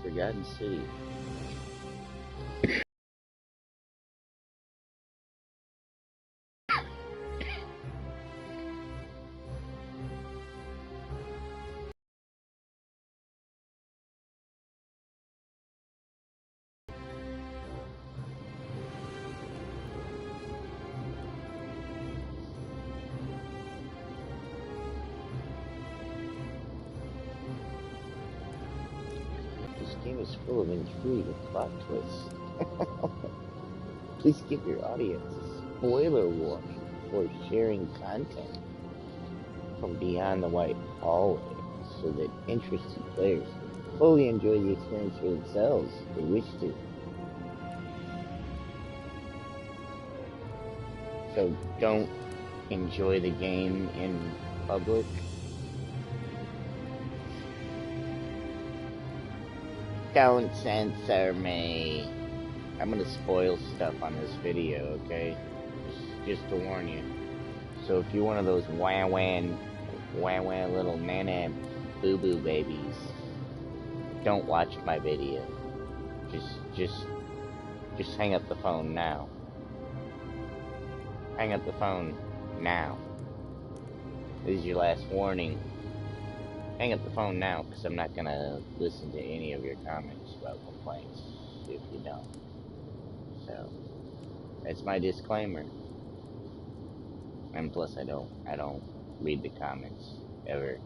Forgotten City. This game is full of intrigue and plot twists. Please give your audience a spoiler warning before sharing content from beyond the white hallway so that interested players fully enjoy the experience for themselves if they wish to. So don't enjoy the game in public. Don't censor me. I'm gonna spoil stuff on this video, okay? Just to warn you. So if you're one of those wah little nana boo-boo babies, don't watch my video. Just hang up the phone now. Hang up the phone now. This is your last warning. Hang up the phone now, because I'm not gonna listen to any of your comments about complaints if you don't. So that's my disclaimer. And plus I don't read the comments ever.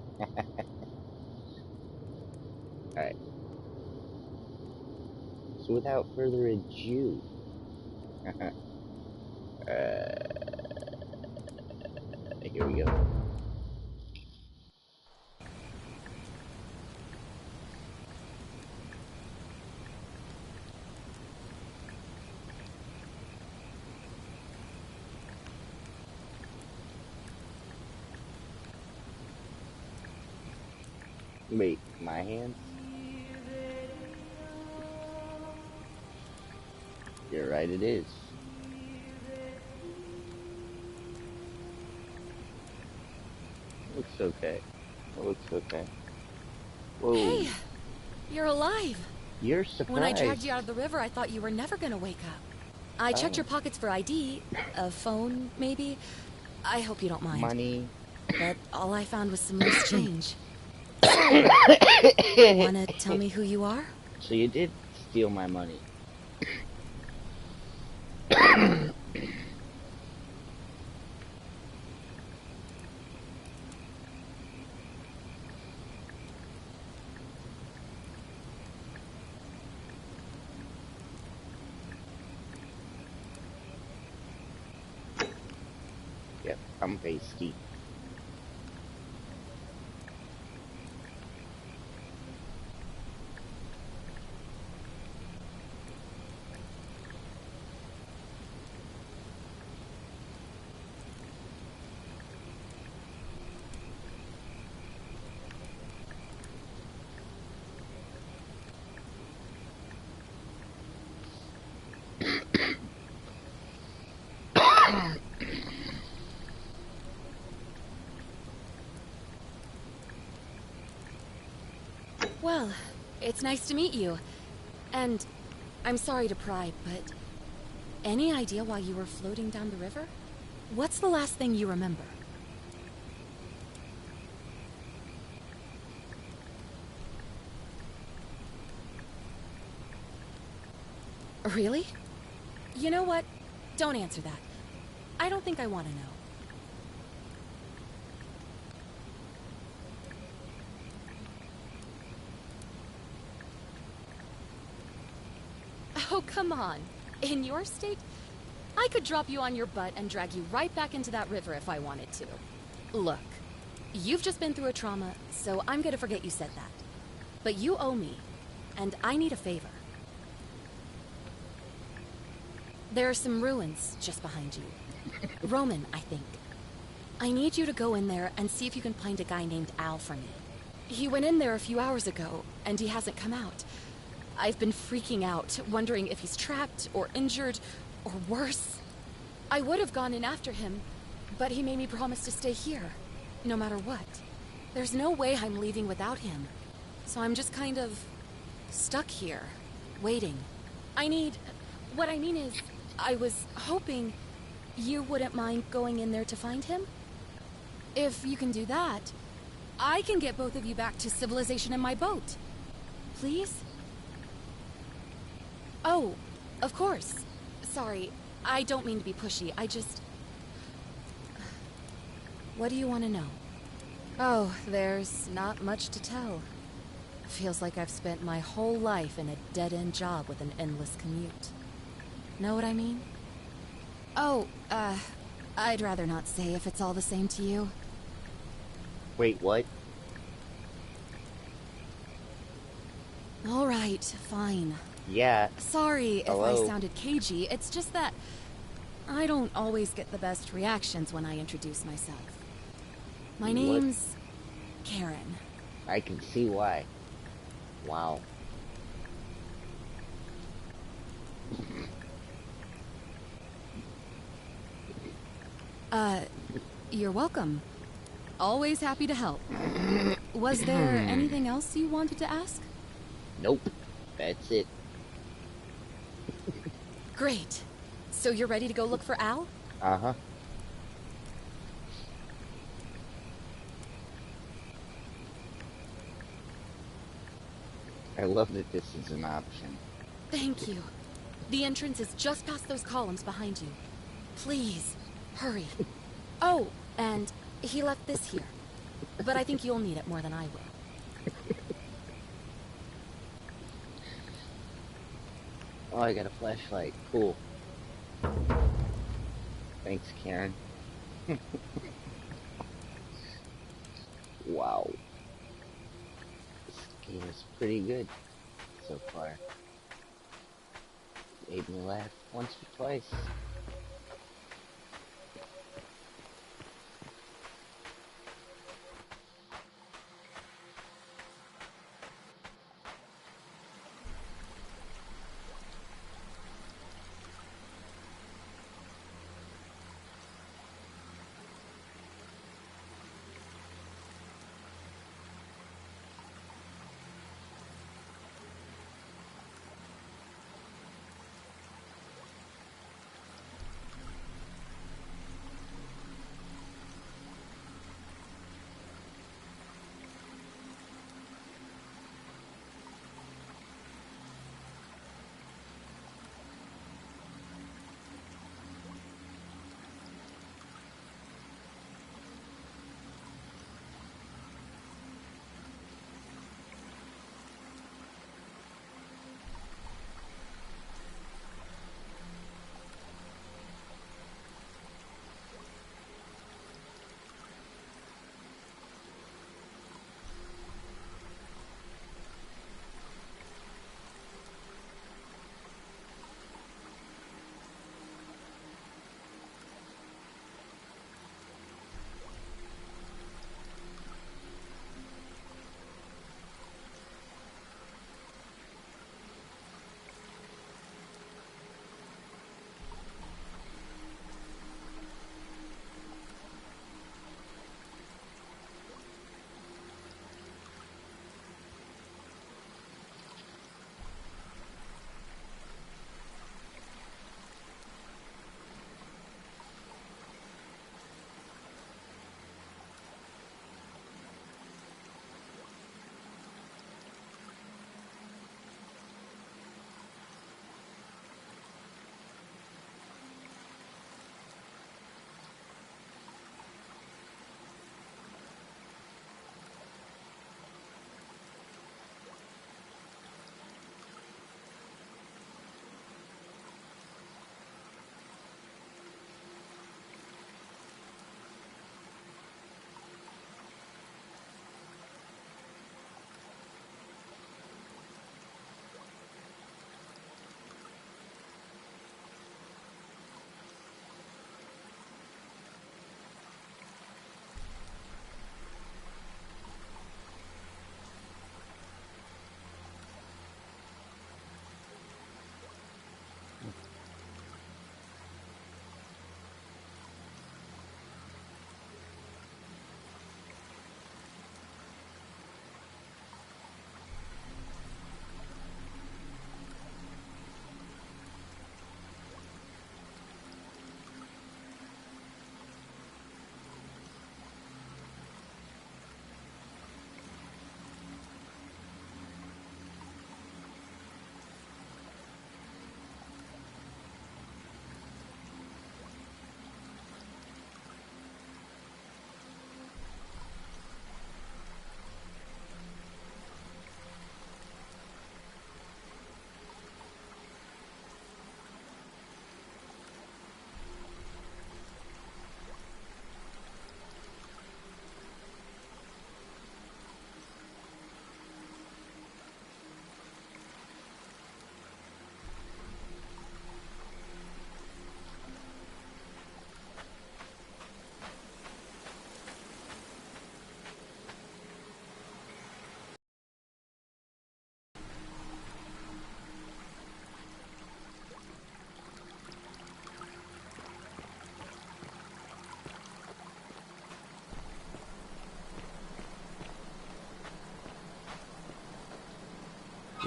Alright. So without further ado, here we go. Wait, my hands? You're right, it is. Looks okay. It looks okay. Whoa. Hey, you're alive. You're surprised. When I dragged you out of the river, I thought you were never gonna wake up. I checked your pockets for ID, a phone, maybe. I hope you don't mind. Money. But all I found was some loose change. Wanna tell me who you are? So you did steal my money. Yep, I'm pasty. Well, it's nice to meet you. And I'm sorry to pry, but any idea why you were floating down the river? What's the last thing you remember? Really? You know what? Don't answer that. I don't think I want to know. Oh, come on. In your state, I could drop you on your butt and drag you right back into that river if I wanted to. Look, you've just been through a trauma, so I'm gonna forget you said that. But you owe me, and I need a favor. There are some ruins just behind you. Roman, I think. I need you to go in there and see if you can find a guy named Al for me. He went in there a few hours ago, and he hasn't come out. I've been freaking out, wondering if he's trapped, or injured, or worse. I would have gone in after him, but he made me promise to stay here, no matter what. There's no way I'm leaving without him, so I'm just kind of stuck here, waiting. What I mean is, I was hoping you wouldn't mind going in there to find him? If you can do that, I can get both of you back to civilization in my boat. Please? Oh, of course. Sorry, I don't mean to be pushy, I just... What do you want to know? Oh, there's not much to tell. Feels like I've spent my whole life in a dead-end job with an endless commute. Know what I mean? Oh, I'd rather not say if it's all the same to you. Wait, what? All right, fine. Yeah. Sorry if Hello? I sounded cagey, it's just that I don't always get the best reactions when I introduce myself. My name's Karen. I can see why. Wow. You're welcome. Always happy to help. Was there anything else you wanted to ask? Nope. That's it. Great. So you're ready to go look for Al? Uh-huh. I love that this is an option. Thank you. The entrance is just past those columns behind you. Please, hurry. Oh, and he left this here. But I think you'll need it more than I will. Oh, I got a flashlight. Cool. Thanks, Karen. Wow. This game is pretty good so far. Made me laugh once or twice.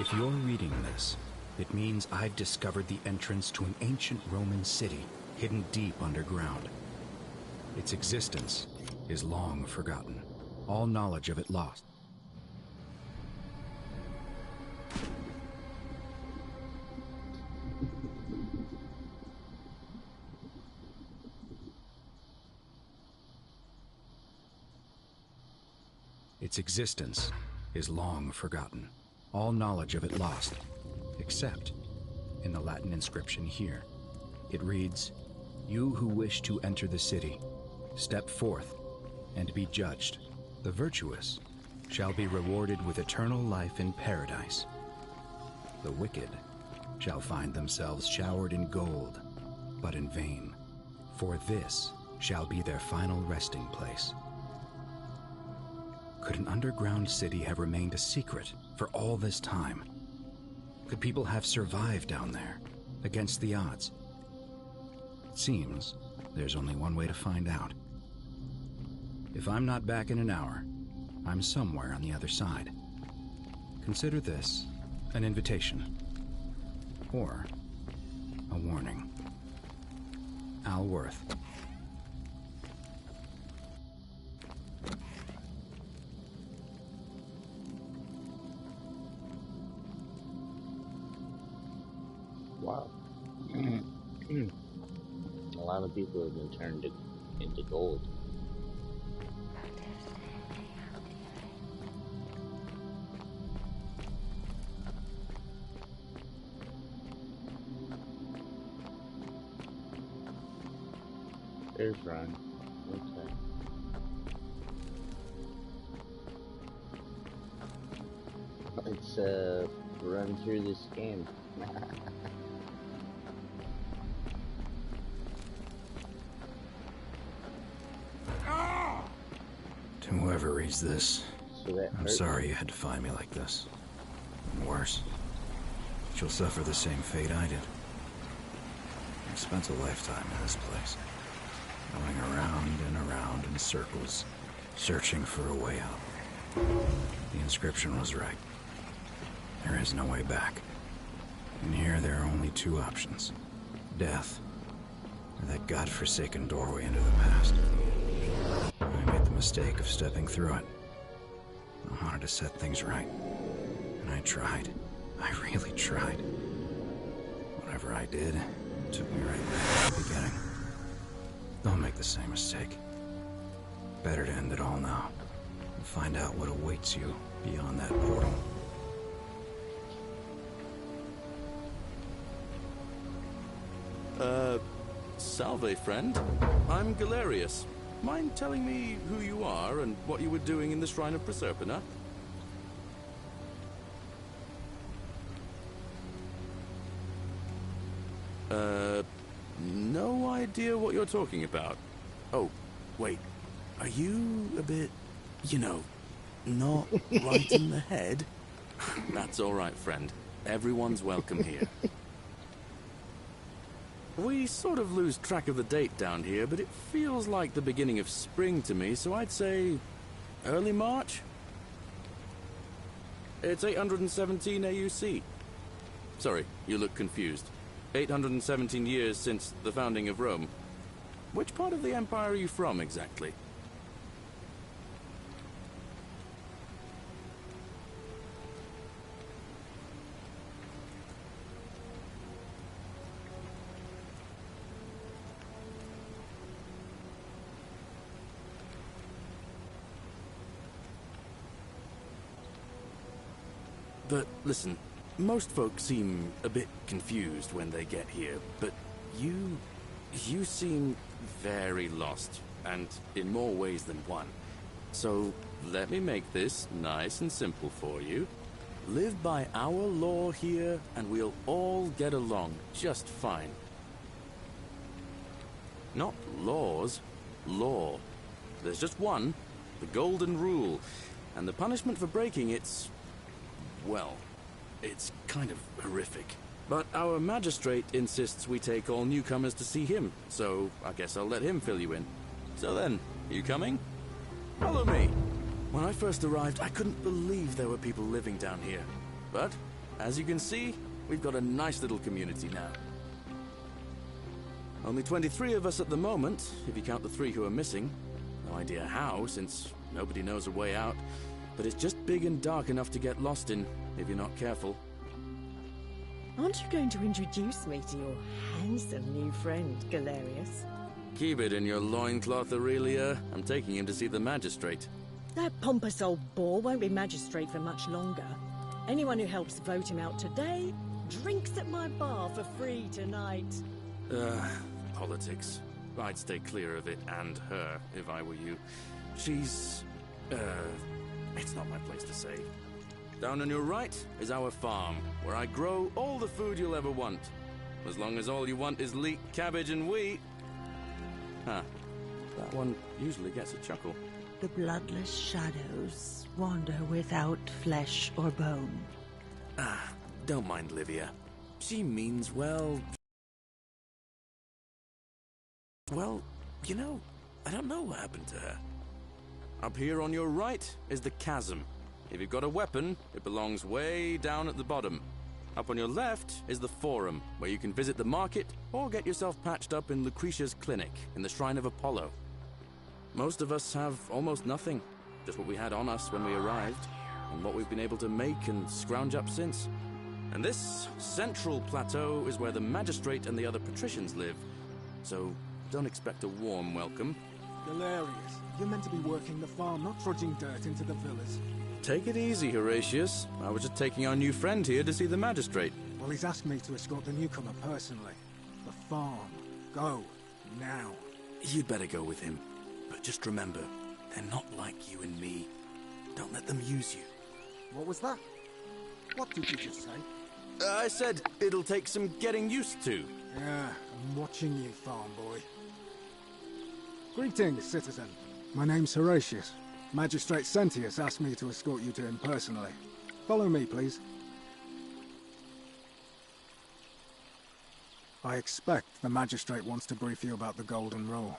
If you're reading this, it means I've discovered the entrance to an ancient Roman city hidden deep underground. Its existence is long forgotten, all knowledge of it lost. Its existence is long forgotten, all knowledge of it lost, except in the Latin inscription here. It reads, "You who wish to enter the city, step forth and be judged. The virtuous shall be rewarded with eternal life in paradise. The wicked shall find themselves showered in gold, but in vain, for this shall be their final resting place." Could an underground city have remained a secret for all this time? Could people have survived down there, against the odds? It seems there's only one way to find out. If I'm not back in an hour, I'm somewhere on the other side. Consider this an invitation, or a warning. Al Worth. Wow. A lot of people have been turned into gold. There's Ron. Okay. Let's run through this game. To whoever reads this, So I'm sorry you had to find me like this. And worse, you'll suffer the same fate I did. I spent a lifetime in this place, going around and around in circles, searching for a way out. The inscription was right. There is no way back. And here there are only two options: death, or that godforsaken doorway into the past. I made the mistake of stepping through it. I wanted to set things right. And I tried. I really tried. Whatever I did, it took me right back to the beginning. Don't make the same mistake. Better to end it all now and find out what awaits you beyond that portal. Salve, friend. I'm Galerius. Mind telling me who you are and what you were doing in the Shrine of Proserpina? No idea what you're talking about. Oh, wait. Are you a bit, not right in the head? That's all right, friend. Everyone's welcome here. We sort of lose track of the date down here, but it feels like the beginning of spring to me, so I'd say early March? It's 817 AUC. Sorry, you look confused. 817 years since the founding of Rome. Which part of the Empire are you from, exactly? But listen, most folks seem a bit confused when they get here, but you seem very lost, and in more ways than one. So let me make this nice and simple for you. Live by our law here, and we'll all get along just fine. Not laws, law. There's just one, the golden rule, and the punishment for breaking it's, well, it's kind of horrific. But our magistrate insists we take all newcomers to see him, so I guess I'll let him fill you in. So then, you coming? Follow me. When I first arrived, I couldn't believe there were people living down here. But As you can see, we've got a nice little community now. Only 23 of us at the moment, if you count the 3 who are missing. No idea how, since nobody knows a way out, but it's just big and dark enough to get lost in, if you're not careful. Aren't you going to introduce me to your handsome new friend, Galerius? Keep it in your loincloth, Aurelia. I'm taking him to see the magistrate. That pompous old bore won't be magistrate for much longer. Anyone who helps vote him out today drinks at my bar for free tonight. Politics. I'd stay clear of it and her, if I were you. She's... it's not my place to say. Down on your right is our farm, where I grow all the food you'll ever want. As long as all you want is leek, cabbage, and wheat. Huh. That one usually gets a chuckle. The bloodless shadows wander without flesh or bone. Ah, don't mind Livia. She means well... Well, you know, I don't know what happened to her. Up here on your right is the chasm. If you've got a weapon, it belongs way down at the bottom. Up on your left is the forum, where you can visit the market or get yourself patched up in Lucretia's clinic in the Shrine of Apollo. Most of us have almost nothing, just what we had on us when we arrived, and what we've been able to make and scrounge up since. And this central plateau is where the magistrate and the other patricians live, so don't expect a warm welcome. Galerius, you're meant to be working the farm, not trudging dirt into the villas. Take it easy, Horatius. I was just taking our new friend here to see the magistrate. Well, he's asked me to escort the newcomer personally. The farm. Go. Now. You'd better go with him. But just remember, they're not like you and me. Don't let them use you. What was that? What did you just say? I said it'll take some getting used to. Yeah, I'm watching you, farm boy. Greetings, citizen. My name's Horatius. Magistrate Sentius asked me to escort you to him personally. Follow me, please. I expect the magistrate wants to brief you about the Golden Rule.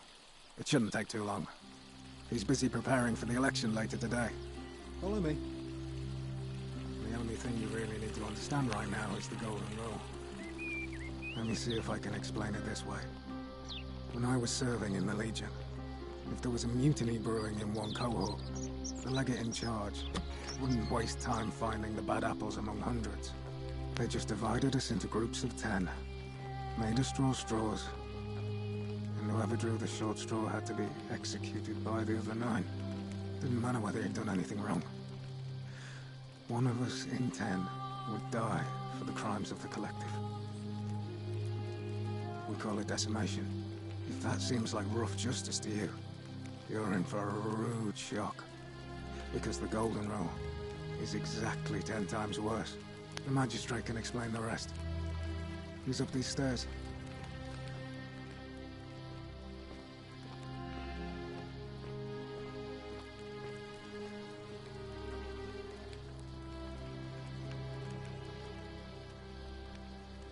It shouldn't take too long. He's busy preparing for the election later today. Follow me. The only thing you really need to understand right now is the Golden Rule. Let me see if I can explain it this way. When I was serving in the Legion, if there was a mutiny brewing in one cohort, the legate in charge wouldn't waste time finding the bad apples among hundreds. They just divided us into groups of 10, made us draw straws, and whoever drew the short straw had to be executed by the other 9. Didn't matter whether he'd done anything wrong. One of us in 10 would die for the crimes of the collective. We call it decimation. If that seems like rough justice to you, you're in for a rude shock. Because the Golden Rule is exactly 10 times worse. The magistrate can explain the rest. He's up these stairs.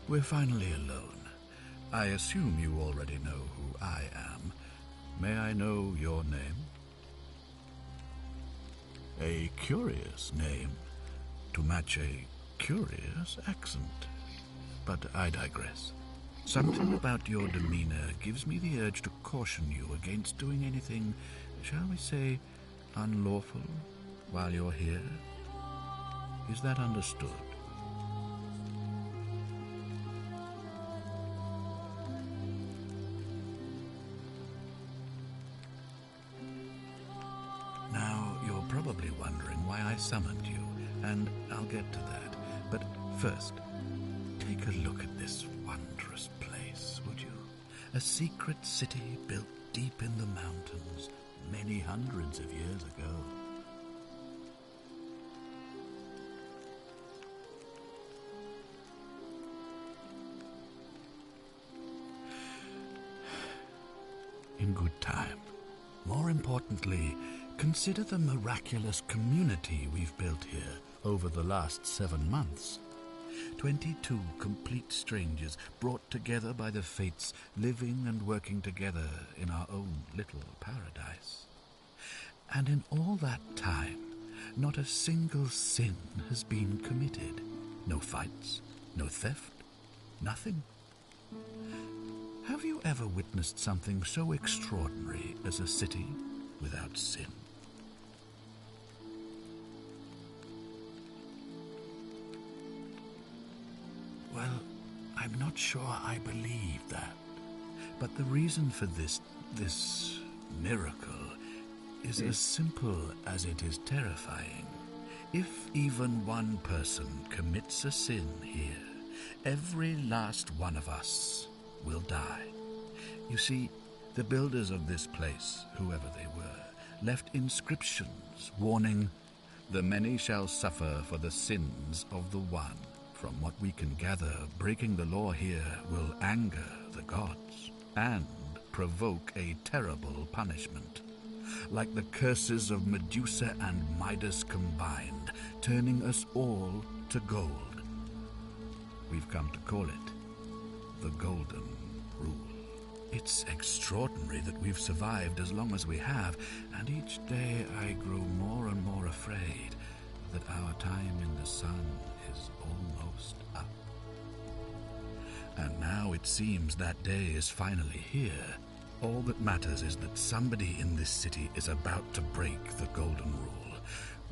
We're finally alone. I assume you already know who I am. May I know your name? A curious name, to match a curious accent. But I digress. Something about your demeanor gives me the urge to caution you against doing anything, shall we say, unlawful while you're here. Is that understood? Now, you're probably wondering why I summoned you, and I'll get to that. But first, take a look at this wondrous place, would you? A secret city built deep in the mountains many hundreds of years ago. In good time. More importantly, consider the miraculous community we've built here over the last 7 months. 22 complete strangers brought together by the fates, living and working together in our own little paradise. And in all that time, not a single sin has been committed. No fights, no theft, nothing. Have you ever witnessed something so extraordinary as a city without sin? Well, I'm not sure I believe that. But the reason for this miracle is as simple as it is terrifying. If even one person commits a sin here, every last one of us will die. You see, the builders of this place, whoever they were, left inscriptions warning, "The many shall suffer for the sins of the one." From what we can gather, breaking the law here will anger the gods and provoke a terrible punishment. Like the curses of Medusa and Midas combined, turning us all to gold. We've come to call it the Golden Rule. It's extraordinary that we've survived as long as we have, and each day I grow more and more afraid that our time in the sun is almost up. And now it seems that day is finally here. All that matters is that somebody in this city is about to break the Golden Rule.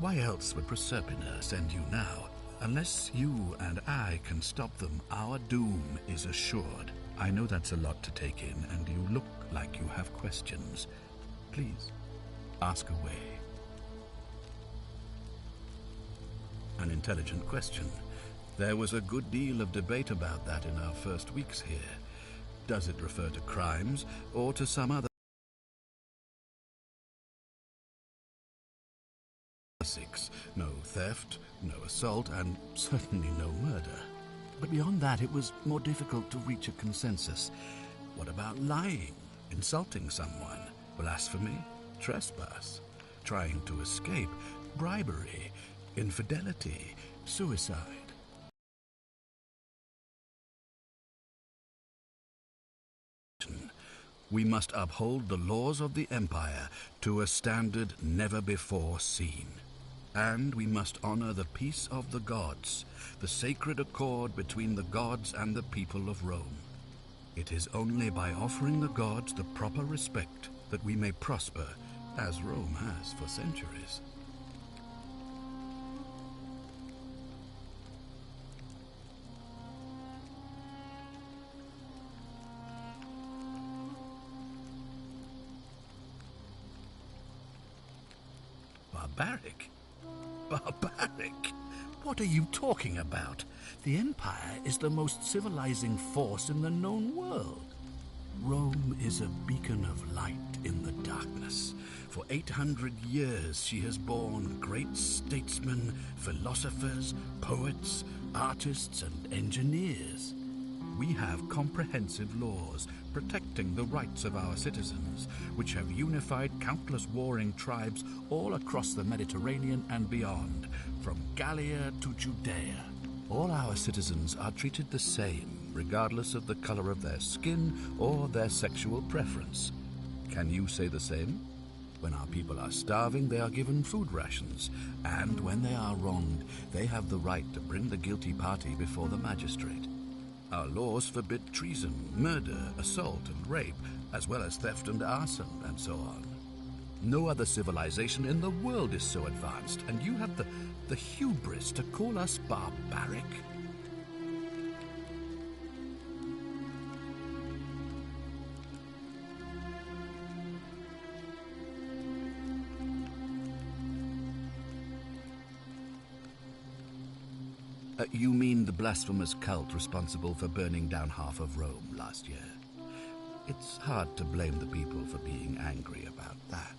Why else would Proserpina send you now? Unless you and I can stop them, our doom is assured. I know that's a lot to take in, and you look like you have questions. Please, ask away. An intelligent question. There was a good deal of debate about that in our first weeks here. Does it refer to crimes or to some other? No theft, no assault, and certainly no murder. But beyond that, it was more difficult to reach a consensus. What about lying, insulting someone, blasphemy, trespass, trying to escape, bribery, infidelity, suicide? We must uphold the laws of the Empire to a standard never before seen. And we must honor the peace of the gods, the sacred accord between the gods and the people of Rome. It is only by offering the gods the proper respect that we may prosper, as Rome has for centuries. Barbaric? Barbaric? What are you talking about? The Empire is the most civilizing force in the known world. Rome is a beacon of light in the darkness. For 800 years she has borne great statesmen, philosophers, poets, artists, and engineers. We have comprehensive laws protecting the rights of our citizens, which have unified countless warring tribes all across the Mediterranean and beyond, from Gallia to Judea. All our citizens are treated the same, regardless of the color of their skin or their sexual preference. Can you say the same? When our people are starving, they are given food rations, and when they are wronged, they have the right to bring the guilty party before the magistrate. Our laws forbid treason, murder, assault, and rape, as well as theft and arson, and so on. No other civilization in the world is so advanced, and you have the hubris to call us barbaric? You mean the blasphemous cult responsible for burning down half of Rome last year? It's hard to blame the people for being angry about that.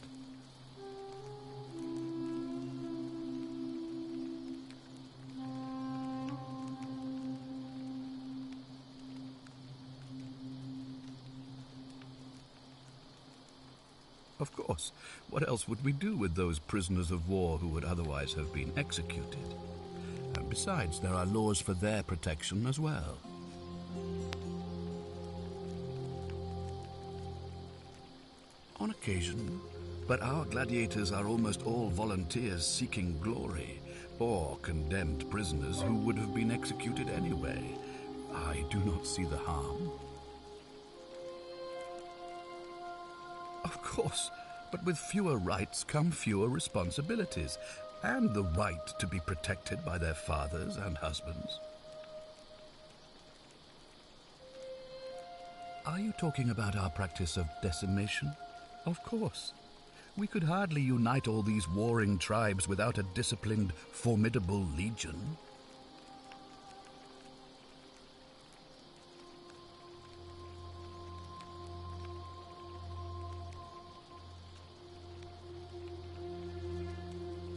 Of course. What else would we do with those prisoners of war who would otherwise have been executed? And besides, there are laws for their protection as well. On occasion, but our gladiators are almost all volunteers seeking glory. or condemned prisoners who would have been executed anyway. I do not see the harm. Of course, but with fewer rights come fewer responsibilities, and the right to be protected by their fathers and husbands. Are you talking about our practice of decimation? Of course. We could hardly unite all these warring tribes without a disciplined, formidable legion.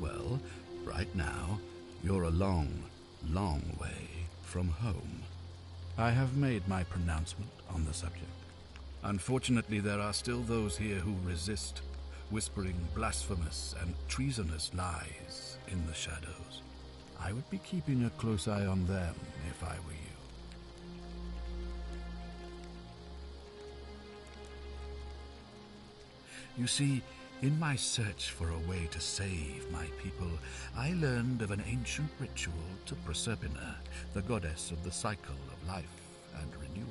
Well, right now, you're a long, long way from home. I have made my pronouncement on the subject. Unfortunately, there are still those here who resist, whispering blasphemous and treasonous lies in the shadows. I would be keeping a close eye on them if I were you. You see, in my search for a way to save my people, I learned of an ancient ritual to Proserpina, the goddess of the cycle of life and renewal.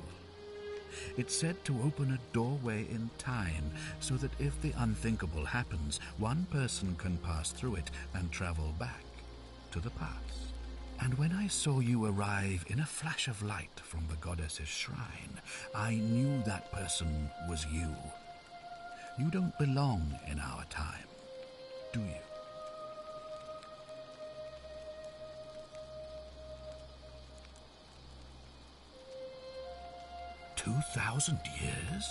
It's said to open a doorway in time so that if the unthinkable happens, one person can pass through it and travel back to the past. And when I saw you arrive in a flash of light from the goddess's shrine, I knew that person was you. You don't belong in our time, do you? 2,000 years?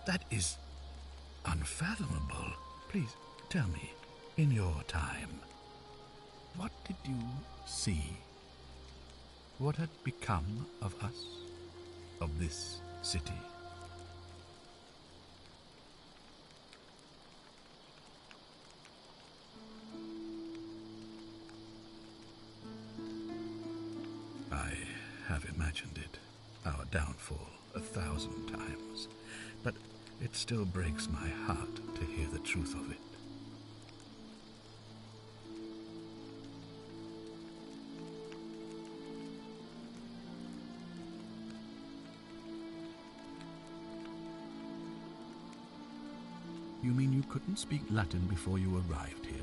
That is unfathomable. Please, tell me, in your time, what did you see? What had become of us, of this city? I have imagined it, our downfall, 1,000 times, but it still breaks my heart to hear the truth of it. You mean you couldn't speak Latin before you arrived here?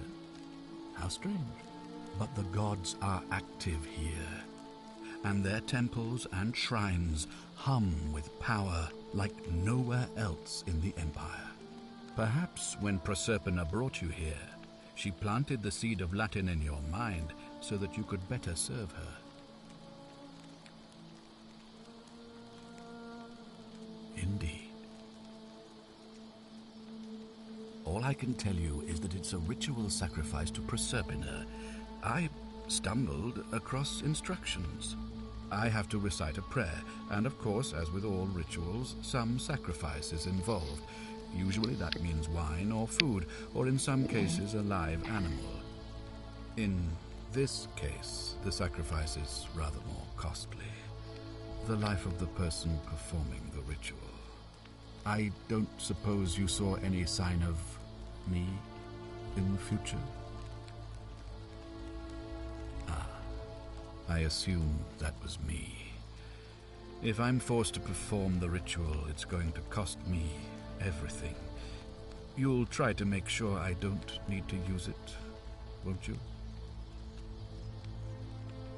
How strange. But the gods are active here, and their temples and shrines hum with power like nowhere else in the Empire. Perhaps when Proserpina brought you here, she planted the seed of Latin in your mind so that you could better serve her. Indeed. All I can tell you is that it's a ritual sacrifice to Proserpina. I stumbled across instructions. I have to recite a prayer, and of course, as with all rituals, some sacrifice is involved. Usually that means wine or food, or in some cases a live animal. In this case, the sacrifice is rather more costly. The life of the person performing the ritual. I don't suppose you saw any sign of me in the future? I assume that was me. If I'm forced to perform the ritual, it's going to cost me everything. You'll try to make sure I don't need to use it, won't you?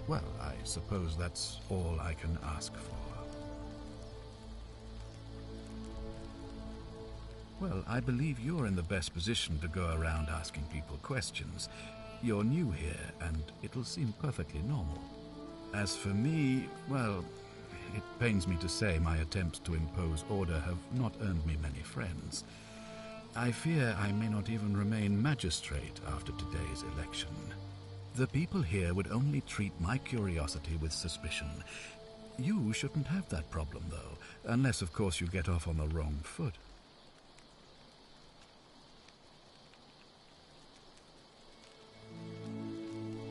Well, I suppose that's all I can ask for. Well, I believe you're in the best position to go around asking people questions. You're new here, and it'll seem perfectly normal. As for me, well, it pains me to say my attempts to impose order have not earned me many friends. I fear I may not even remain magistrate after today's election. The people here would only treat my curiosity with suspicion. You shouldn't have that problem, though, unless, of course, you get off on the wrong foot.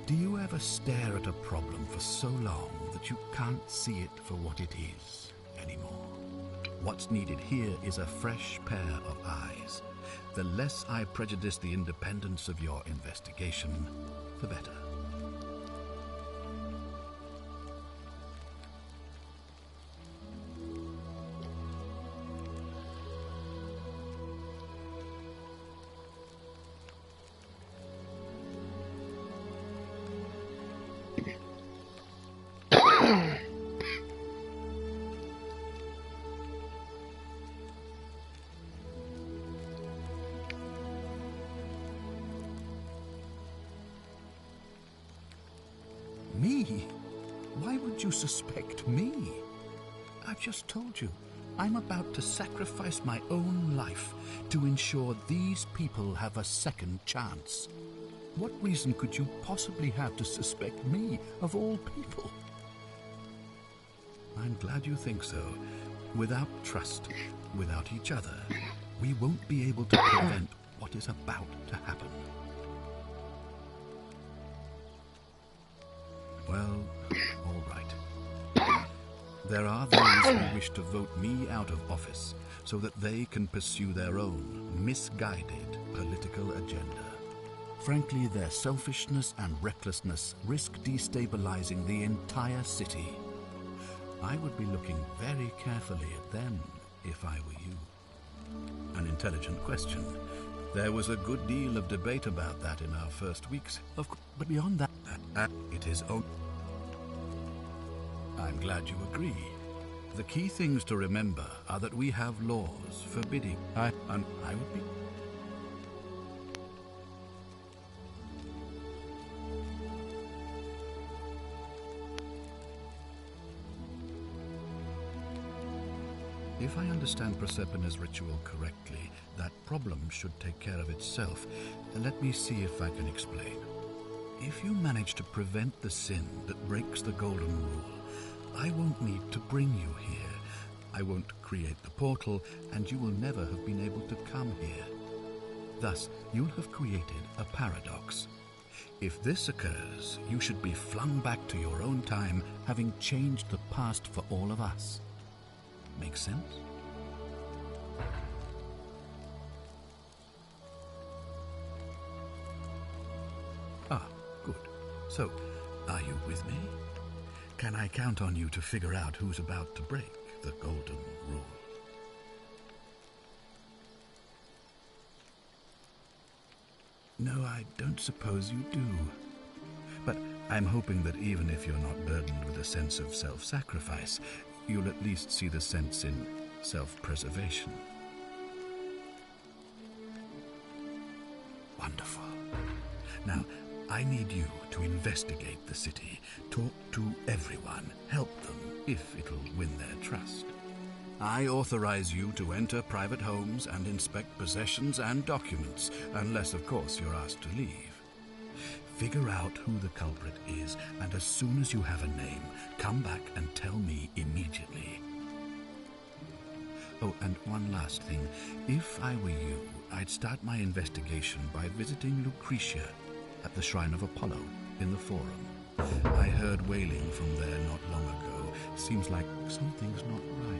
Do you ever stare at a problem for so long that you can't see it for what it is anymore? What's needed here is a fresh pair of eyes, The less I prejudice the independence of your investigation, the better. Me? Why would you suspect me? I've just told you, I'm about to sacrifice my own life to ensure these people have a second chance. What reason could you possibly have to suspect me, of all people? I'm glad you think so. Without trust, without each other, we won't be able to prevent what is about to happen. Well, all right. There are those who wish to vote me out of office so that they can pursue their own misguided political agenda. Frankly, their selfishness and recklessness risk destabilizing the entire city. I would be looking very carefully at them if I were you. An intelligent question. There was a good deal of debate about that in our first weeks. But beyond that, it is only... I'm glad you agree. The key things to remember are that we have laws forbidding... I would be... If I understand Prosepina's ritual correctly, that problem should take care of itself. Let me see if I can explain. If you manage to prevent the sin that breaks the Golden Rule, I won't need to bring you here. I won't create the portal, and you will never have been able to come here. Thus, you'll have created a paradox. If this occurs, you should be flung back to your own time, having changed the past for all of us. Make sense? Ah, good. So, are you with me? Can I count on you to figure out who's about to break the Golden Rule? No, I don't suppose you do. But I'm hoping that even if you're not burdened with a sense of self-sacrifice, you'll at least see the sense in self-preservation. Wonderful. Now, I need you to investigate the city, talk to everyone, help them if it'll win their trust. I authorize you to enter private homes and inspect possessions and documents, unless, of course, you're asked to leave. Figure out who the culprit is, and as soon as you have a name, come back and tell me immediately. Oh, and one last thing. If I were you, I'd start my investigation by visiting Lucretia at the Shrine of Apollo in the Forum. I heard wailing from there not long ago. Seems like something's not right.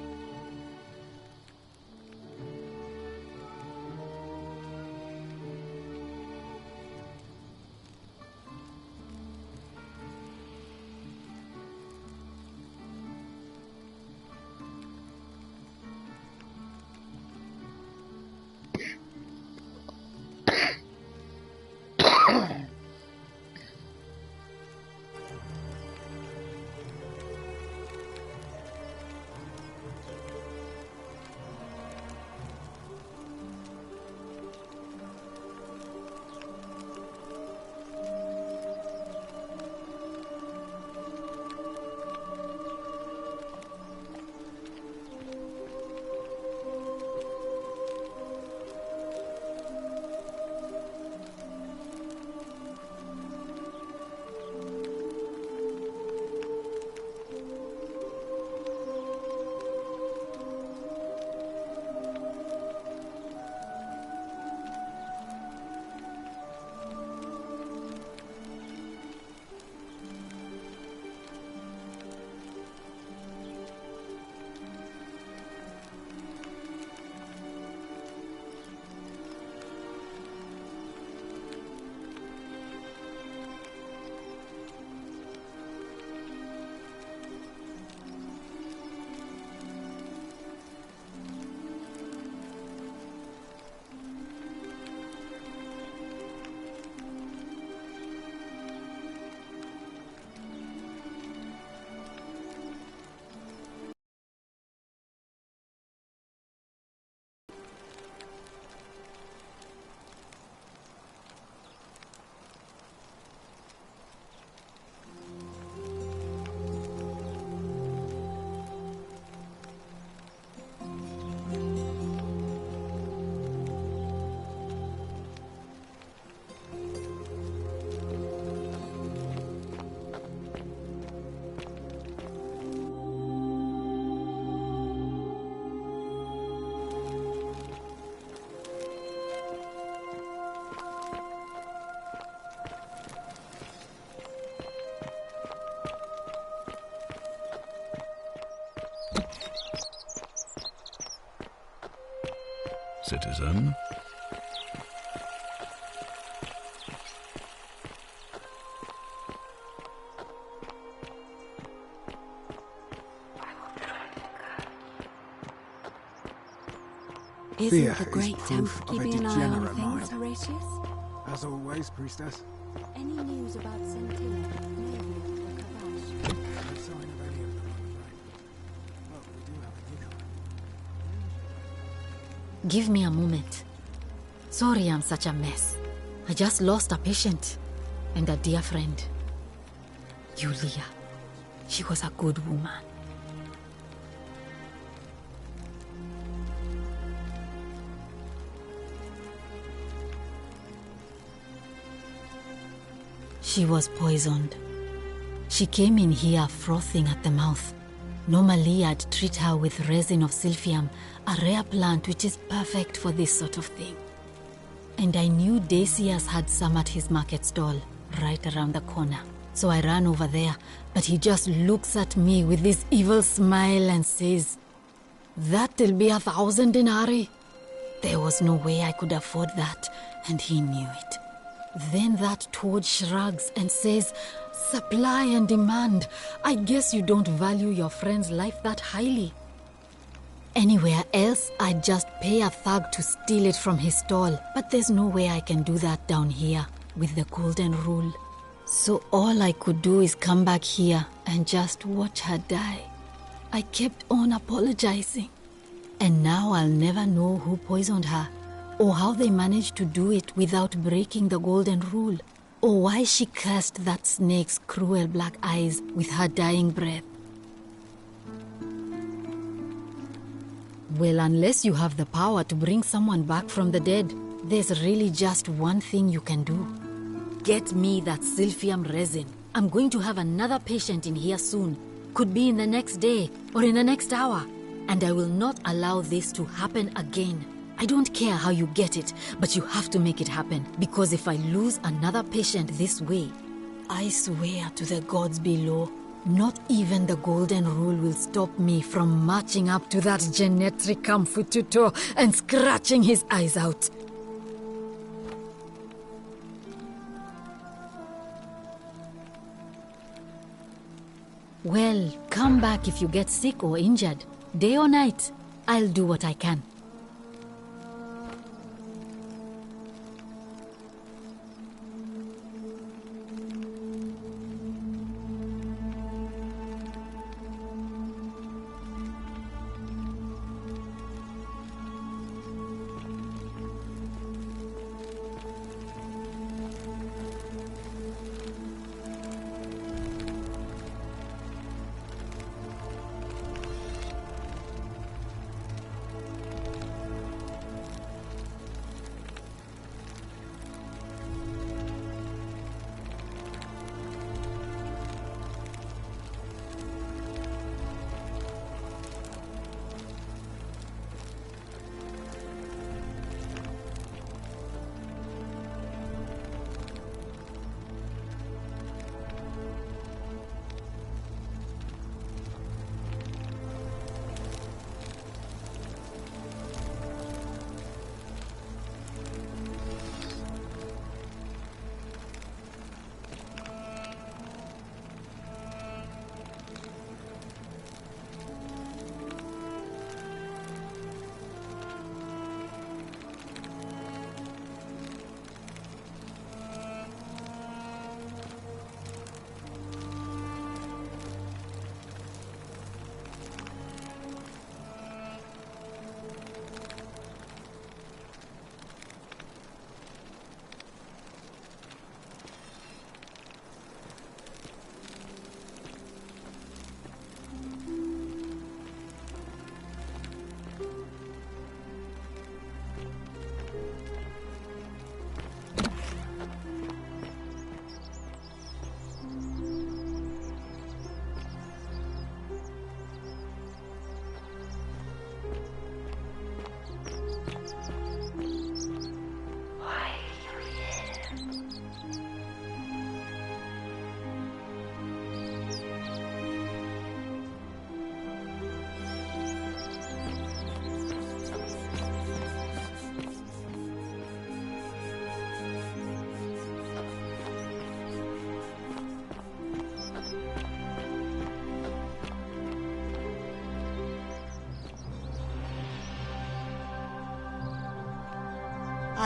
citizen. Isn't Fear the is Great proof Temple of a keeping an eye on degenerate things, mind. Horatius? As always, priestess. Any news about Centilla, Navy, or Kavash? No sign of any of them, I'm afraid. Well, we do have a newcomer. Give me a moment. Sorry I'm such a mess. I just lost a patient and a dear friend. Yulia. She was a good woman. She was poisoned. She came in here frothing at the mouth. Normally I'd treat her with resin of silphium, a rare plant which is perfect for this sort of thing. And I knew Decius had some at his market stall, right around the corner. So I ran over there, but he just looks at me with this evil smile and says, "That'll be 1,000 denarii." There was no way I could afford that, and he knew it. Then that toad shrugs and says, "Supply and demand. I guess you don't value your friend's life that highly." Anywhere else, I'd just pay a thug to steal it from his stall. But there's no way I can do that down here with the golden rule. So all I could do is come back here and just watch her die. I kept on apologizing. And now I'll never know who poisoned her, or how they managed to do it without breaking the golden rule, or why she cursed that snake's cruel black eyes with her dying breath. Well, unless you have the power to bring someone back from the dead, there's really just one thing you can do. Get me that silphium resin. I'm going to have another patient in here soon. Could be in the next day or in the next hour. And I will not allow this to happen again. I don't care how you get it, but you have to make it happen. Because if I lose another patient this way, I swear to the gods below, not even the golden rule will stop me from marching up to that genetricum fututo and scratching his eyes out. Well, come back if you get sick or injured. Day or night, I'll do what I can.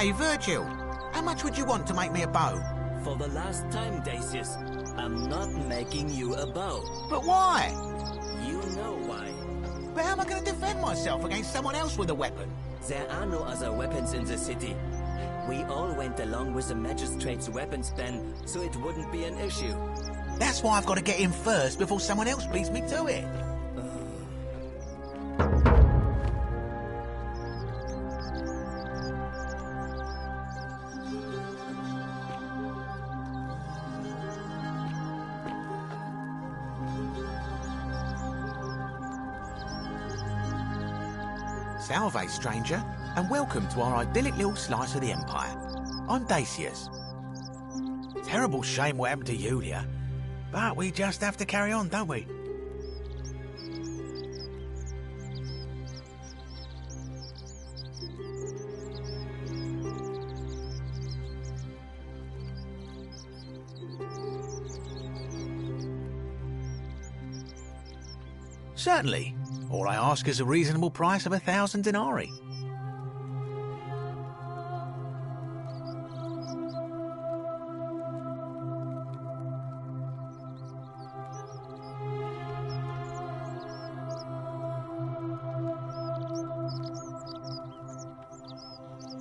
Hey, Virgil, how much would you want to make me a bow? For the last time, Dacius, I'm not making you a bow. But why? You know why. But how am I going to defend myself against someone else with a weapon? There are no other weapons in the city. We all went along with the magistrate's weapons ban, so it wouldn't be an issue. That's why I've got to get in first before someone else beats me to it. Salve, stranger, and welcome to our idyllic little slice of the Empire. I'm Dacius. Terrible shame what happened to Yulia, but we just have to carry on, don't we? Certainly. All I ask is a reasonable price of 1,000 denarii.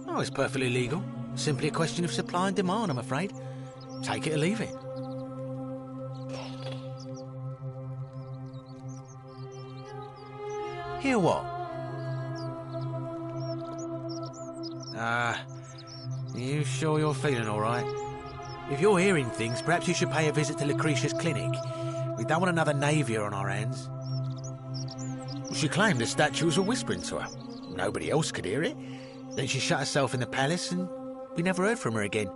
Oh, it's perfectly legal. Simply a question of supply and demand, I'm afraid. Take it or leave it. Hear what? You sure you're feeling all right? If you're hearing things, perhaps you should pay a visit to Lucretia's clinic. We don't want another Navia on our hands. She claimed the statues were whispering to her. Nobody else could hear it. Then she shut herself in the palace and we never heard from her again.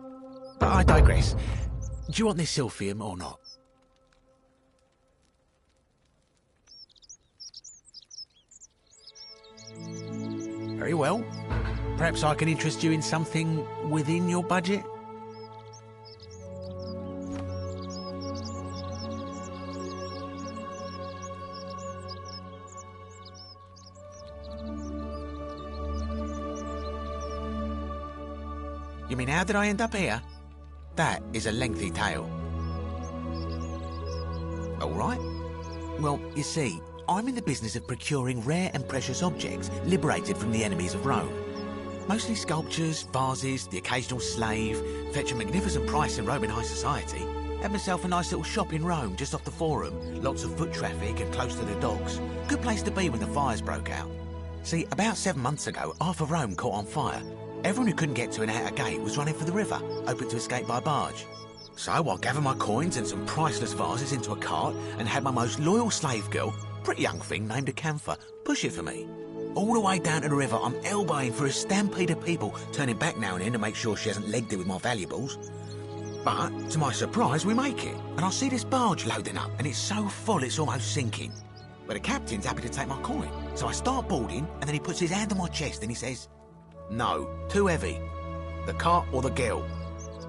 But I digress. Do you want this silphium or not? Very well. Perhaps I can interest you in something within your budget? You mean, how did I end up here? That is a lengthy tale. All right. Well, you see, I'm in the business of procuring rare and precious objects liberated from the enemies of Rome. Mostly sculptures, vases, the occasional slave, fetch a magnificent price in Roman high society. Had myself a nice little shop in Rome, just off the Forum. Lots of foot traffic and close to the docks. Good place to be when the fires broke out. See, about 7 months ago, half of Rome caught on fire. Everyone who couldn't get to an outer gate was running for the river, open to escape by barge. So I gathered my coins and some priceless vases into a cart and had my most loyal slave girl, pretty young thing named Acantha, push it for me. All the way down to the river, I'm elbowing for a stampede of people, turning back now and then to make sure she hasn't legged it with my valuables. But, to my surprise, we make it, and I see this barge loading up, and it's so full it's almost sinking. But the captain's happy to take my coin, so I start boarding, and then he puts his hand on my chest and he says, "No, too heavy. The cart or the girl."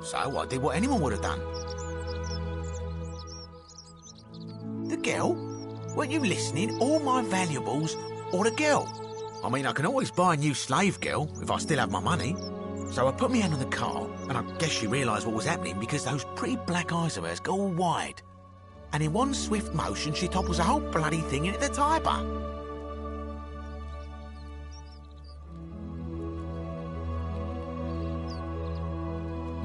So I did what anyone would have done. The girl? Weren't you listening? All my valuables or the girl? I mean, I can always buy a new slave girl if I still have my money. So I put my hand on the cart, and I guess she realised what was happening because those pretty black eyes of hers go all wide. And in one swift motion, she topples the whole bloody thing into the Tiber.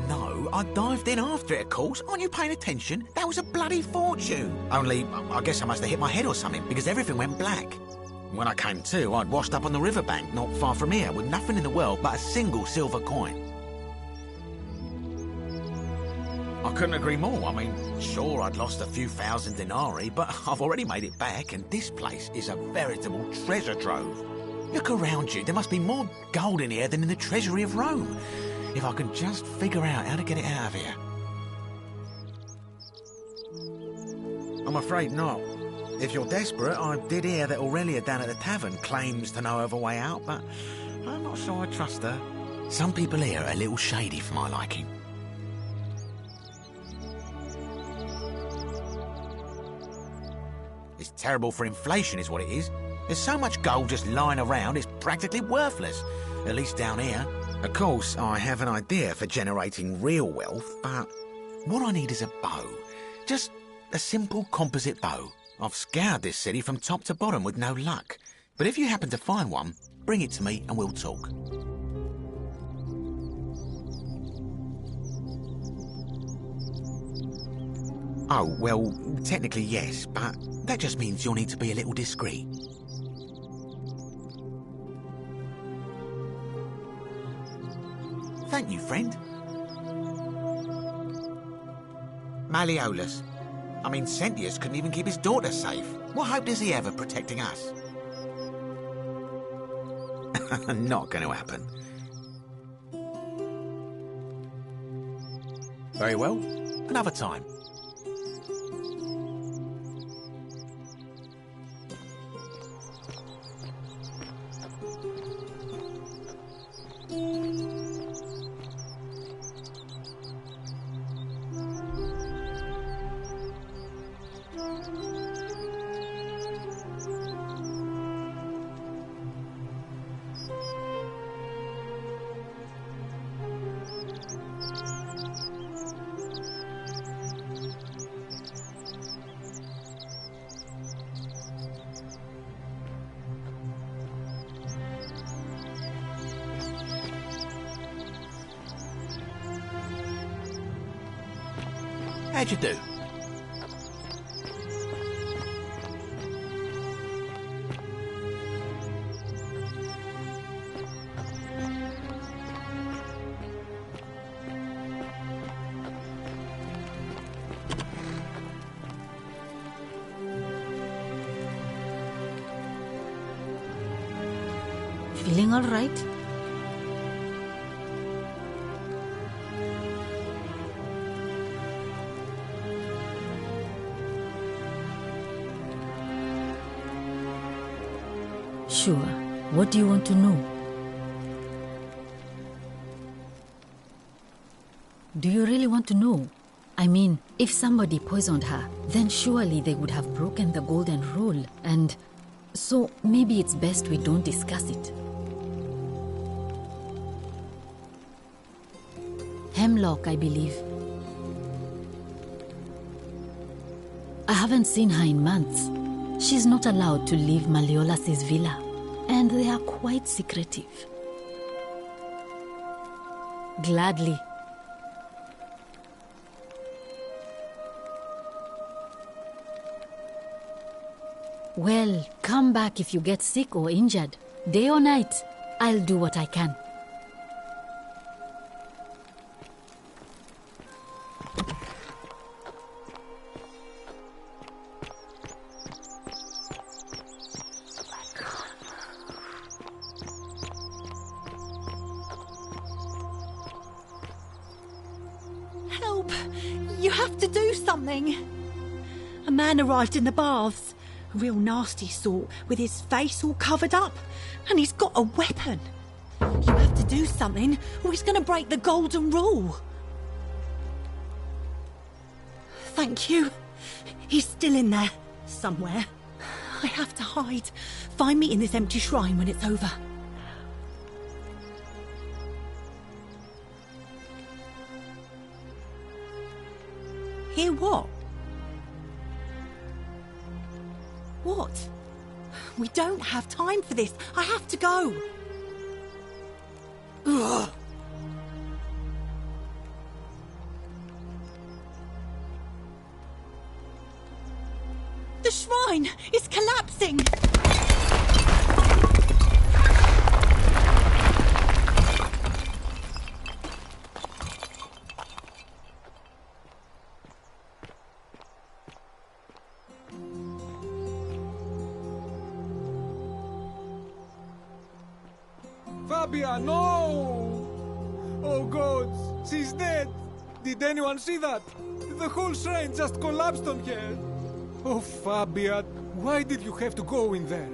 No, I dived in after it, of course. Aren't you paying attention? That was a bloody fortune. Only, I guess I must have hit my head or something because everything went black. When I came to, I'd washed up on the riverbank not far from here with nothing in the world but a single silver coin. I couldn't agree more. I mean, sure, I'd lost a few thousand denarii, but I've already made it back, and this place is a veritable treasure trove. Look around you. There must be more gold in here than in the treasury of Rome. If I can just figure out how to get it out of here. I'm afraid not. If you're desperate, I did hear that Aurelia down at the tavern claims to know of a way out, but I'm not sure I trust her. Some people here are a little shady for my liking. It's terrible for inflation is what it is. There's so much gold just lying around, it's practically worthless. At least down here. Of course, I have an idea for generating real wealth, but what I need is a bow. Just a simple composite bow. I've scoured this city from top to bottom with no luck. But if you happen to find one, bring it to me and we'll talk. Oh, well, technically yes, but that just means you'll need to be a little discreet. Thank you, friend. Malleolus. I mean, Sentius couldn't even keep his daughter safe. What hope does he have of protecting us? Not going to happen. Very well. Another time. How'd you do? Feeling all right? Sure. What do you want to know? Do you really want to know? I mean, if somebody poisoned her, then surely they would have broken the golden rule, and so maybe it's best we don't discuss it. Hemlock, I believe. I haven't seen her in months. She's not allowed to leave Malleolus's villa, and they are quite secretive. Gladly. Well, come back if you get sick or injured. Day or night, I'll do what I can. Help! You have to do something! A man arrived in the baths. A real nasty sort, with his face all covered up. And he's got a weapon. You have to do something, or he's going to break the golden rule. Thank you. He's still in there, somewhere. I have to hide. Find me in this empty shrine when it's over. Hear what? What? We don't have time for this. I have to go. Ugh. The shrine is collapsing. Fabia, no! Oh gods, she's dead! Did anyone see that? The whole shrine just collapsed on her! Oh Fabia, why did you have to go in there?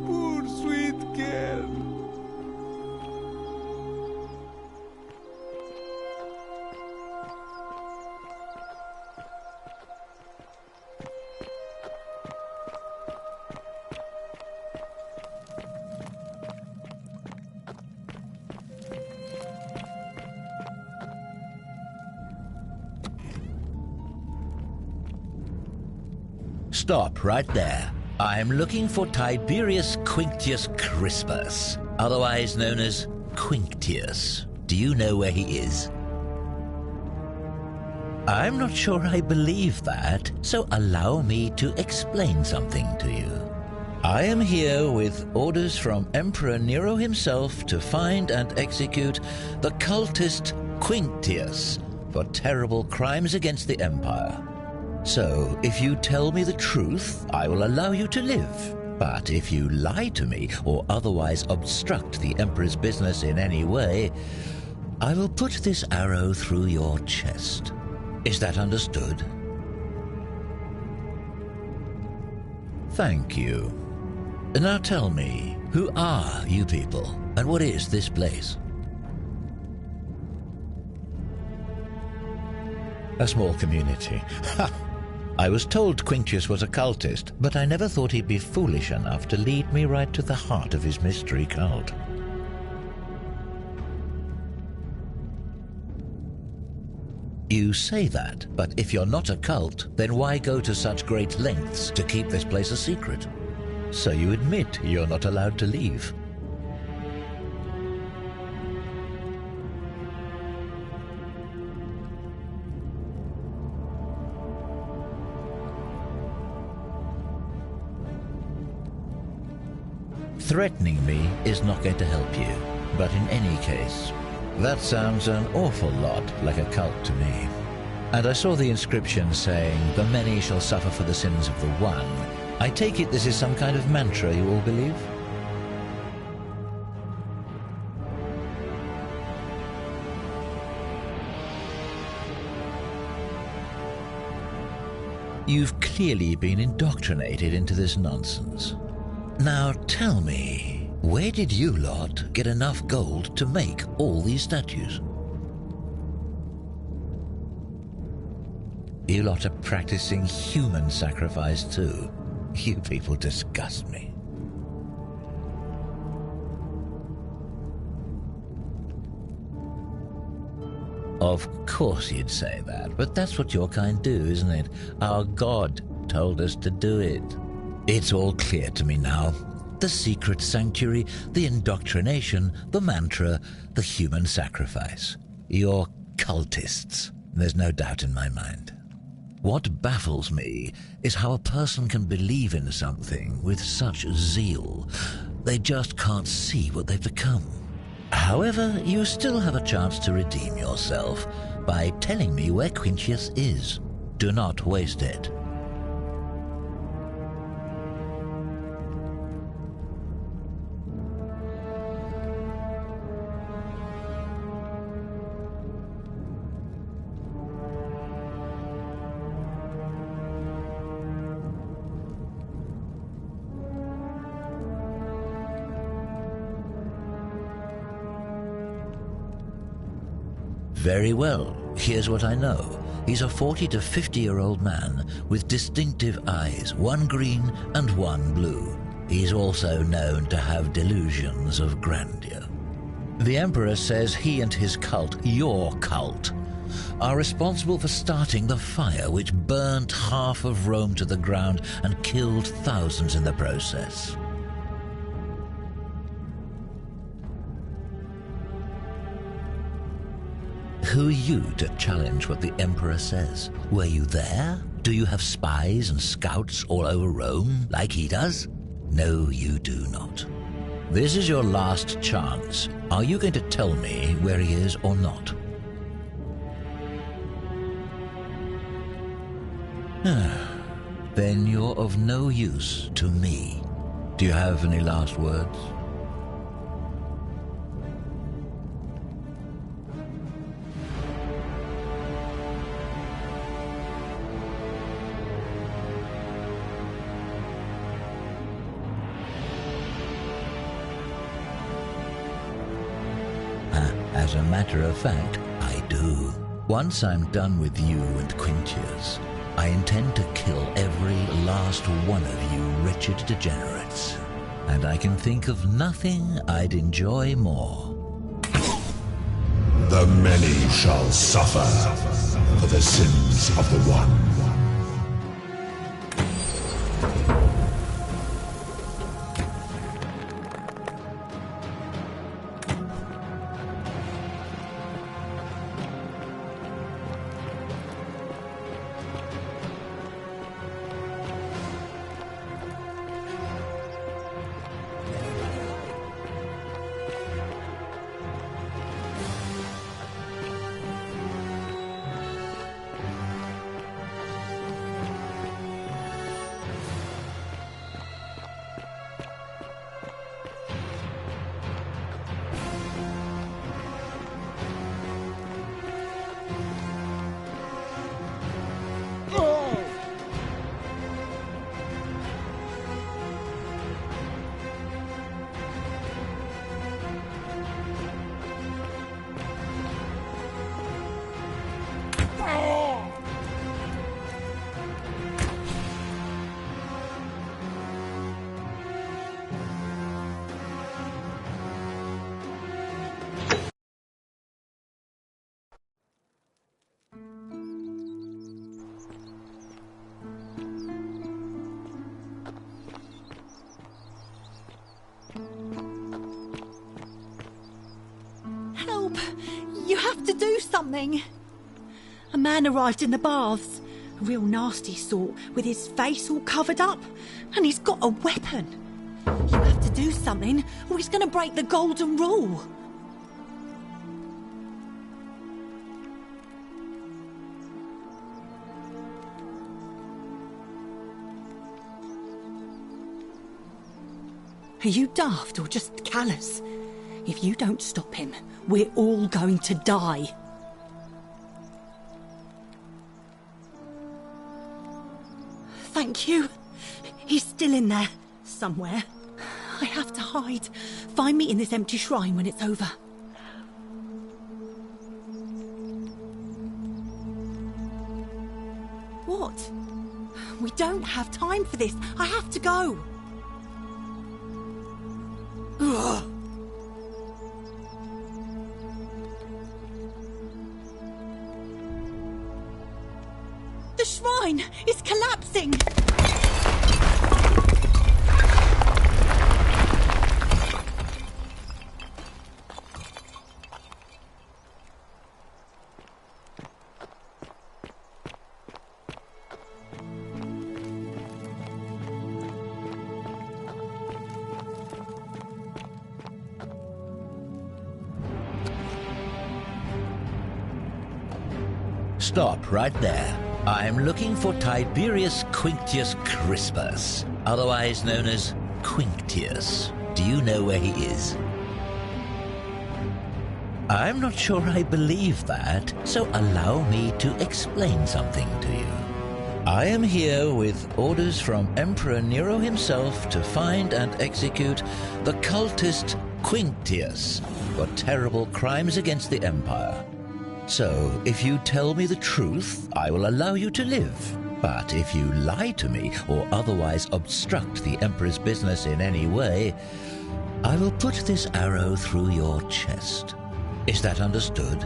Poor sweet girl! Stop right there. I'm looking for Tiberius Quinctius Crispus, otherwise known as Quinctius. Do you know where he is? I'm not sure I believe that, so allow me to explain something to you. I am here with orders from Emperor Nero himself to find and execute the cultist Quinctius for terrible crimes against the Empire. So, if you tell me the truth, I will allow you to live. But if you lie to me or otherwise obstruct the Emperor's business in any way, I will put this arrow through your chest. Is that understood? Thank you. Now tell me, who are you people, and what is this place? A small community. Ha! I was told Quinctius was a cultist, but I never thought he'd be foolish enough to lead me right to the heart of his mystery cult. You say that, but if you're not a cult, then why go to such great lengths to keep this place a secret? So you admit you're not allowed to leave. Threatening me is not going to help you, but in any case, that sounds an awful lot like a cult to me. And I saw the inscription saying, "The many shall suffer for the sins of the one." I take it this is some kind of mantra you all believe? You've clearly been indoctrinated into this nonsense. Now tell me, where did you lot get enough gold to make all these statues? You lot are practicing human sacrifice too. You people disgust me. Of course you'd say that, but that's what your kind do, isn't it? Our God told us to do it. It's all clear to me now. The secret sanctuary, the indoctrination, the mantra, the human sacrifice. You're cultists. There's no doubt in my mind. What baffles me is how a person can believe in something with such zeal. They just can't see what they've become. However, you still have a chance to redeem yourself by telling me where Quinctius is. Do not waste it. Very well, here's what I know. He's a 40 to 50-year-old man with distinctive eyes, one green and one blue. He's also known to have delusions of grandeur. The Emperor says he and his cult, your cult, are responsible for starting the fire which burnt half of Rome to the ground and killed thousands in the process. Who are you to challenge what the Emperor says? Were you there? Do you have spies and scouts all over Rome, like he does? No, you do not. This is your last chance. Are you going to tell me where he is or not? Then you're of no use to me. Do you have any last words? As a matter of fact, I do. Once I'm done with you and Quinctius, I intend to kill every last one of you wretched degenerates. And I can think of nothing I'd enjoy more. The many shall suffer for the sins of the one. something. A man arrived in the baths. A real nasty sort, with his face all covered up. And he's got a weapon. You have to do something, or he's going to break the golden rule. Are you daft or just callous? If you don't stop him, we're all going to die. Thank you. He's still in there, somewhere. I have to hide. Find me in this empty shrine when it's over. What? We don't have time for this. I have to go. Ugh. The shrine is collapsing! Stop right there. I'm looking for Tiberius Quinctius Crispus, otherwise known as Quinctius. Do you know where he is? I'm not sure I believe that, so allow me to explain something to you. I am here with orders from Emperor Nero himself to find and execute the cultist Quinctius for terrible crimes against the Empire. So, if you tell me the truth, I will allow you to live. But if you lie to me or otherwise obstruct the Emperor's business in any way, I will put this arrow through your chest. Is that understood?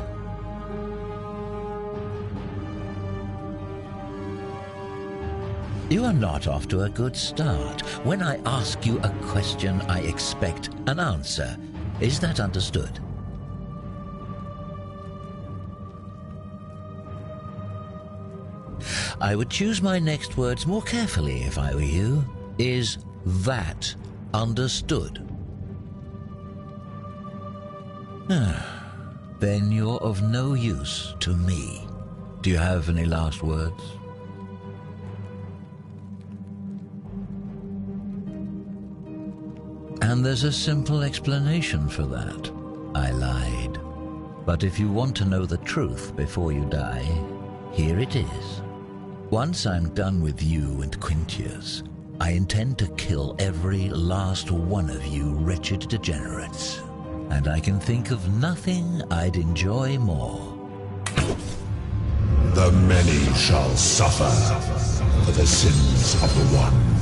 You are not off to a good start. When I ask you a question, I expect an answer. Is that understood? I would choose my next words more carefully if I were you. Is that understood? Then you're of no use to me. Do you have any last words? And there's a simple explanation for that. I lied. But if you want to know the truth before you die, here it is. Once I'm done with you and Quinctius, I intend to kill every last one of you wretched degenerates. And I can think of nothing I'd enjoy more. The many shall suffer for the sins of the one.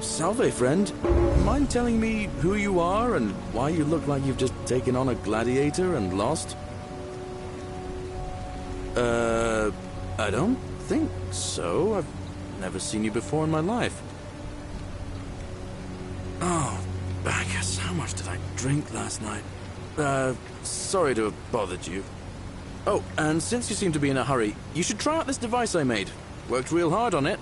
Salve, friend. Mind telling me who you are and why you look like you've just taken on a gladiator and lost? I don't think so. I've never seen you before in my life. Oh, Bacchus, how much did I drink last night? Sorry to have bothered you. Oh, and since you seem to be in a hurry, you should try out this device I made. Worked real hard on it.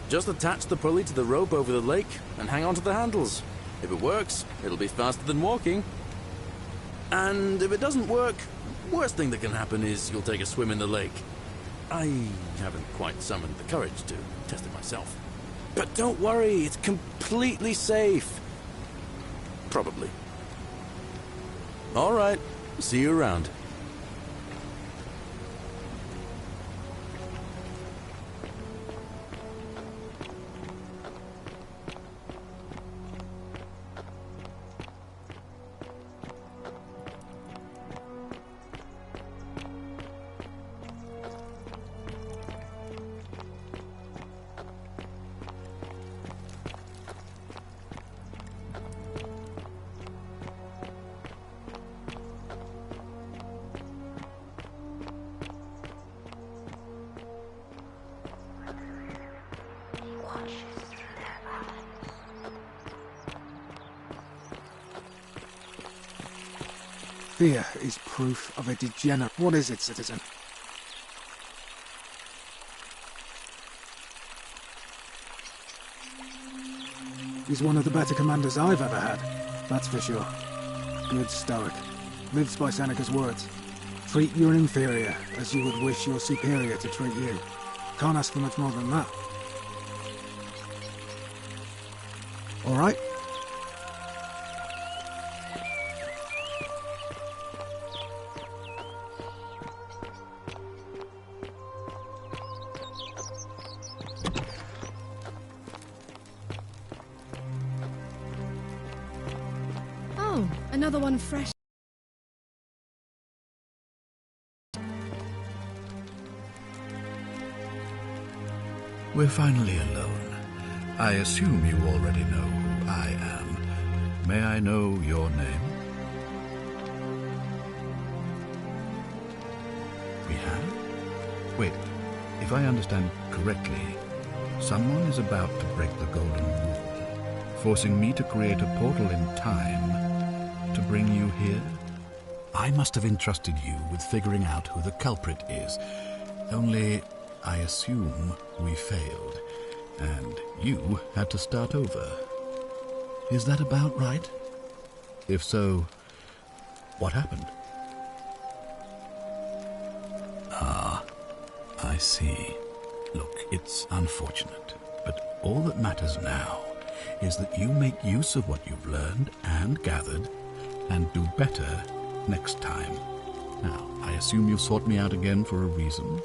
Just attach the pulley to the rope over the lake and hang on to the handles. If it works, it'll be faster than walking. And if it doesn't work, worst thing that can happen is you'll take a swim in the lake. I haven't quite summoned the courage to test it myself. But don't worry, it's completely safe. Probably. All right, see you around. Fear is proof of a degenerate. What is it, citizen? He's one of the better commanders I've ever had, that's for sure. Good stoic. Lives by Seneca's words. Treat your inferior as you would wish your superior to treat you. Can't ask for much more than that. All right? Oh, another one fresh. We're finally alone. I assume you already know who I am. May I know your name? We have? Wait, if I understand correctly, someone is about to break the Golden Rule, forcing me to create a portal in time to bring you here? I must have entrusted you with figuring out who the culprit is. Only, I assume we failed, and you had to start over. Is that about right? If so, what happened? Ah, I see. Look, it's unfortunate, but all that matters now is that you make use of what you've learned and gathered, and do better next time. Now, I assume you sought me out again for a reason?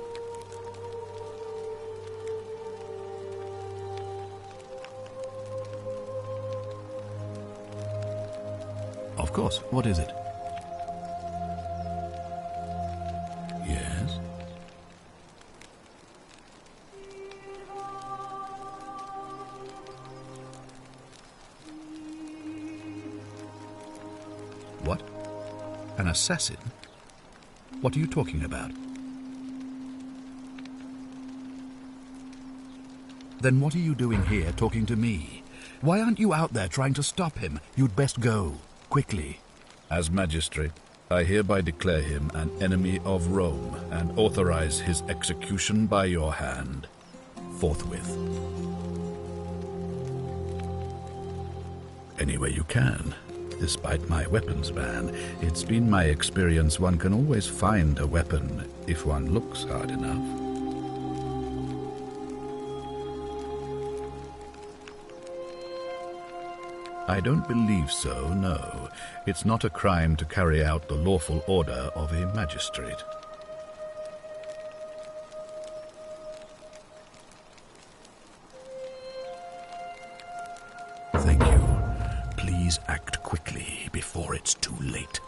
Of course. What is it? Yes? What? An assassin? What are you talking about? Then what are you doing here talking to me? Why aren't you out there trying to stop him? You'd best go. Quickly. As magistrate, I hereby declare him an enemy of Rome and authorize his execution by your hand. Forthwith. Any way you can. Despite my weapons ban, it's been my experience one can always find a weapon if one looks hard enough. I don't believe so, no. It's not a crime to carry out the lawful order of a magistrate. Thank you. Please act quickly before it's too late.